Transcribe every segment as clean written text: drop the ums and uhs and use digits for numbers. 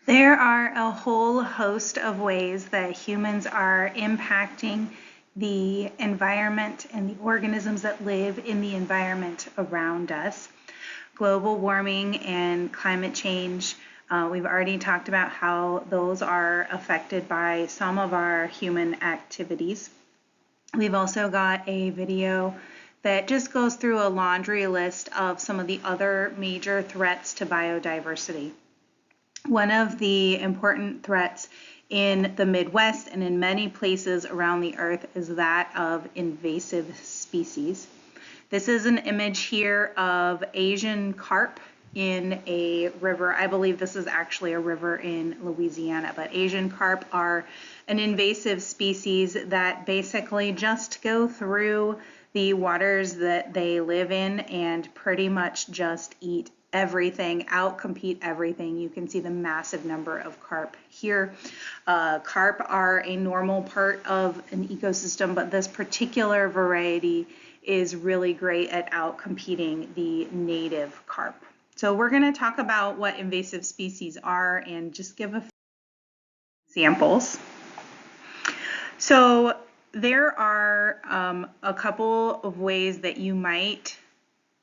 There are a whole host of ways that humans are impacting the environment and the organisms that live in the environment around us. Global warming and climate change, we've already talked about how those are affected by some of our human activities. We've also got a video that just goes through a laundry list of some of the other major threats to biodiversity. One of the important threats in the Midwest and in many places around the earth is that of invasive species. This is an image here of Asian carp in a river. I believe this is actually a river in Louisiana, but Asian carp are an invasive species that basically just go through the waters that they live in and pretty much just eat everything, outcompete everything. You can see the massive number of carp here. Carp are a normal part of an ecosystem, but this particular variety is really great at outcompeting the native carp. So we're going to talk about what invasive species are and just give a few examples. So there are a couple of ways that you might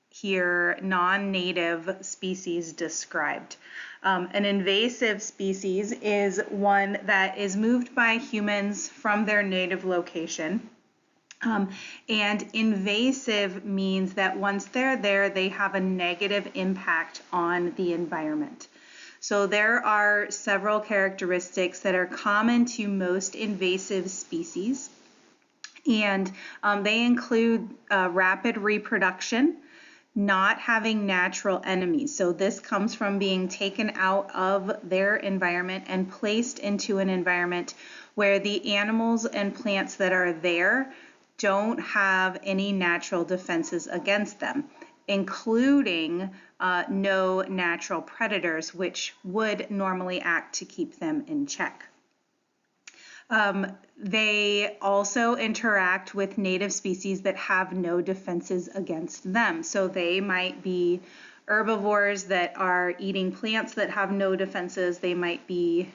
hear non-native species described. An invasive species is one that is moved by humans from their native location. And invasive means that once they're there, they have a negative impact on the environment. So there are several characteristics that are common to most invasive species, and they include rapid reproduction, not having natural enemies. So this comes from being taken out of their environment and placed into an environment where the animals and plants that are there don't have any natural defenses against them, including no natural predators, which would normally act to keep them in check. They also interact with native species that have no defenses against them. So they might be herbivores that are eating plants that have no defenses. They might be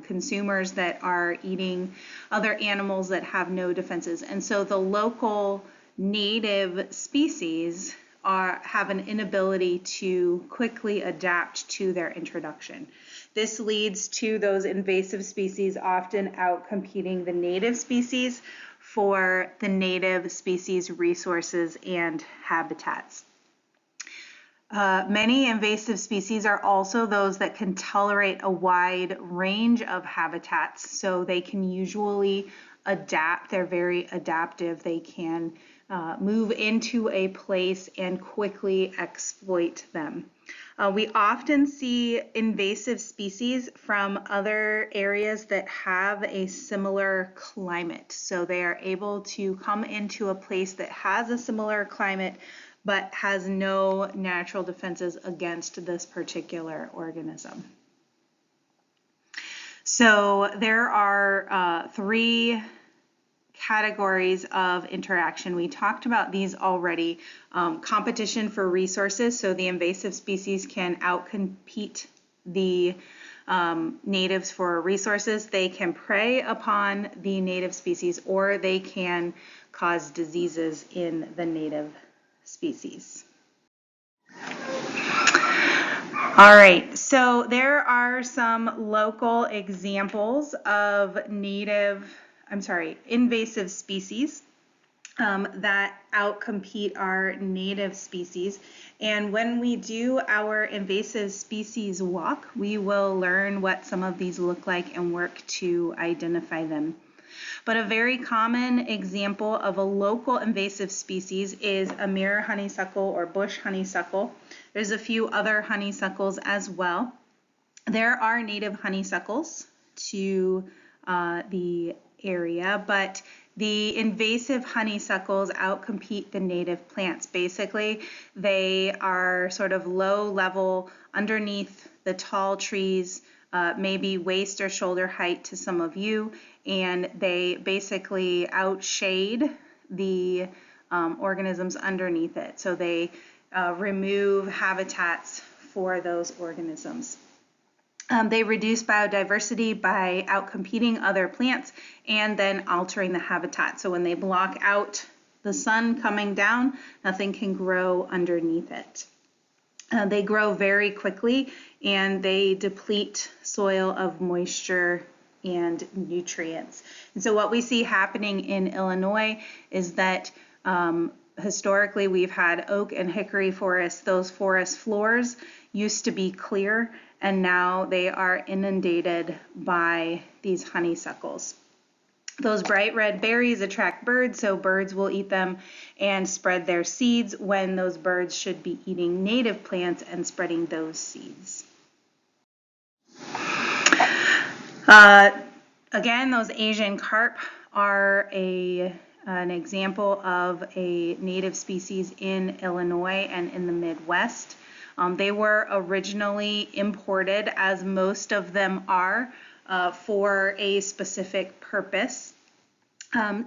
consumers that are eating other animals that have no defenses. And so the local native species have an inability to quickly adapt to their introduction. This leads to those invasive species often outcompeting the native species for the native species resources and habitats. Many invasive species are also those that can tolerate a wide range of habitats, so they can usually adapt. They're very adaptive. They can move into a place and quickly exploit them. We often see invasive species from other areas that have a similar climate. So they are able to come into a place that has a similar climate but has no natural defenses against this particular organism. So there are three categories of interaction. We talked about these already. Competition for resources, so the invasive species can outcompete the natives for resources. They can prey upon the native species, or they can cause diseases in the native species. All right, so there are some local examples of invasive species that outcompete our native species. And when we do our invasive species walk, we will learn what some of these look like and work to identify them. But a very common example of a local invasive species is a mirror honeysuckle or bush honeysuckle. There's a few other honeysuckles as well. There are native honeysuckles to the area, but the invasive honeysuckles outcompete the native plants. Basically, they are sort of low level underneath the tall trees, maybe waist or shoulder height to some of you, and they basically outshade the organisms underneath it. So they remove habitats for those organisms. They reduce biodiversity by outcompeting other plants and then altering the habitat. So when they block out the sun coming down, nothing can grow underneath it. They grow very quickly and they deplete soil of moisture and nutrients. And so what we see happening in Illinois is that historically we've had oak and hickory forests. Those forest floors used to be clear and now they are inundated by these honeysuckles. Those bright red berries attract birds, so birds will eat them and spread their seeds when those birds should be eating native plants and spreading those seeds. Again, those Asian carp are an example of a native species in Illinois and in the Midwest. They were originally imported, as most of them are, for a specific purpose,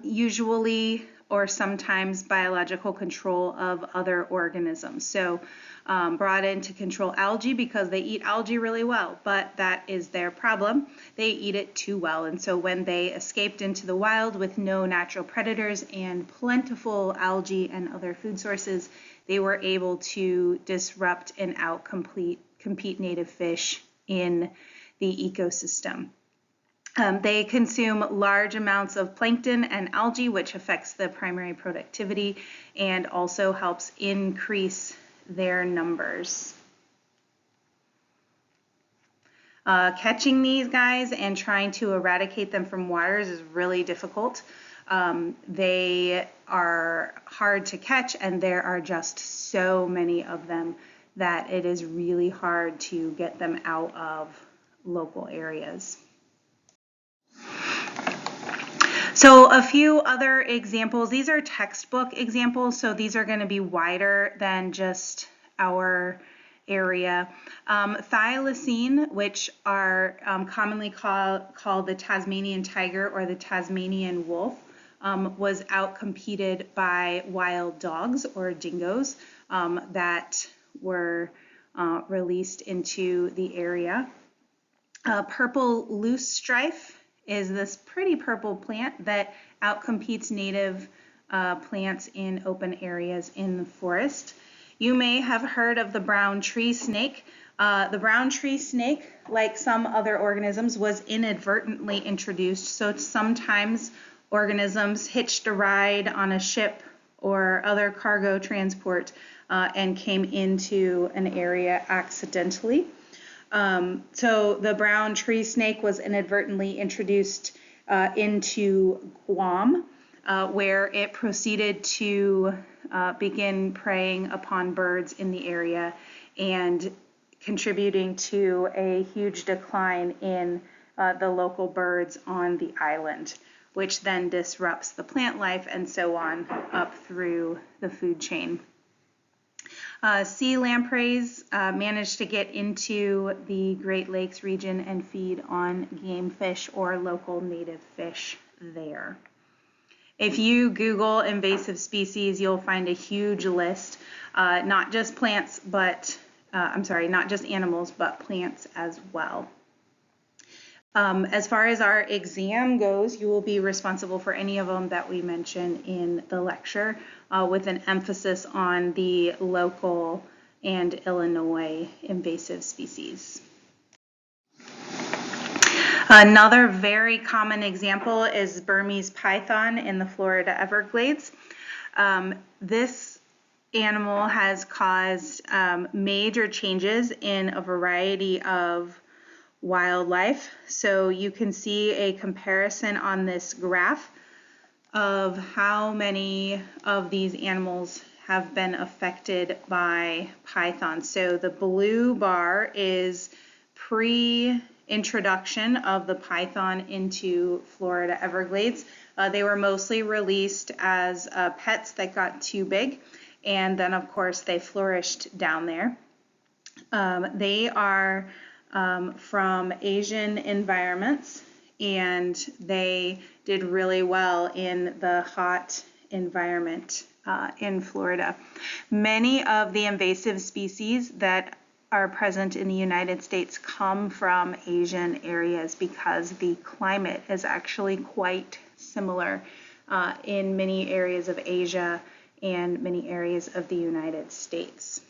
usually or sometimes biological control of other organisms. So brought in to control algae because they eat algae really well, but that is their problem. They eat it too well. And so when they escaped into the wild with no natural predators and plentiful algae and other food sources, they were able to disrupt and compete native fish in the ecosystem. They consume large amounts of plankton and algae, which affects the primary productivity and also helps increase their numbers. Catching these guys and trying to eradicate them from waters is really difficult. They are hard to catch and there are just so many of them that it is really hard to get them out of local areas. So a few other examples. These are textbook examples, so these are going to be wider than just our area. Thylacine, which are commonly called the Tasmanian tiger or the Tasmanian wolf, was outcompeted by wild dogs or dingoes that were released into the area. Purple loosestrife is this pretty purple plant that outcompetes native plants in open areas in the forest. You may have heard of the brown tree snake. The brown tree snake, like some other organisms, was inadvertently introduced. So sometimes organisms hitched a ride on a ship or other cargo transport and came into an area accidentally. So the brown tree snake was inadvertently introduced into Guam, where it proceeded to begin preying upon birds in the area and contributing to a huge decline in the local birds on the island, which then disrupts the plant life and so on up through the food chain. Sea lampreys manage to get into the Great Lakes region and feed on game fish or local native fish there. If you Google invasive species, you'll find a huge list, not just plants, but not just animals, but plants as well. As far as our exam goes, you will be responsible for any of them that we mention in the lecture, with an emphasis on the local and Illinois invasive species. Another very common example is Burmese python in the Florida Everglades. This animal has caused major changes in a variety of wildlife. So you can see a comparison on this graph of how many of these animals have been affected by pythons. So the blue bar is pre-introduction of the python into Florida Everglades. They were mostly released as pets that got too big, and then of course they flourished down there. They are from Asian environments, and they did really well in the hot environment in Florida. Many of the invasive species that are present in the United States come from Asian areas because the climate is actually quite similar in many areas of Asia and many areas of the United States.